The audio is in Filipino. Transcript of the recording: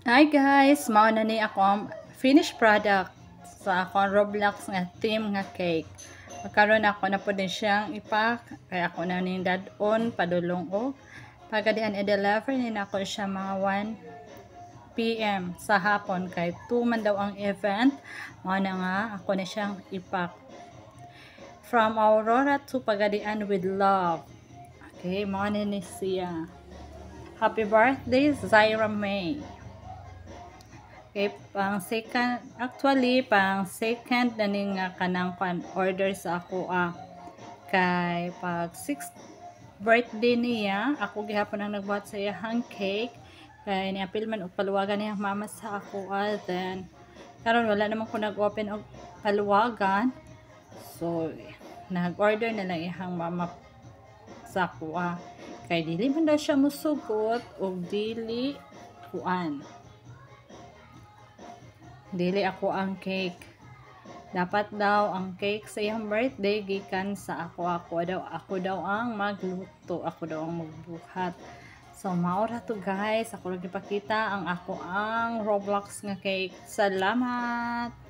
Hi guys, mao na ni ako ang finished product sa akong Roblox nga theme nga cake. Magkaroon ako na po din siyang ipak kaya ako na ning dadon padulong og pagadian i-deliver ni ako siya mga 1 PM sa hapon kay 2 man daw ang event. Mao na nga ako na siyang ipak. From Aurora to Pagadian with love. Okay, mao na ni siya. Happy birthday, Zaira May. Okay, pang second na ning kanang order sa ako kay pag 6th birthday niya, ako gihapon ang nagbuhat sa iyang cake kay niapil man og paluwagan niya mama sa ako then karon wala naman ko nag-open og paluwagan. So nag-order na lang iyang mama sa ako kay dili man daw siya musugot og dili ako ang cake. Dapat daw ang cake sa iyang birthday gikan sa ako daw ang magluto, ako daw ang magbuhat. So maura to guys, ako lang ipakita ang ako ang Roblox nga cake. Salamat.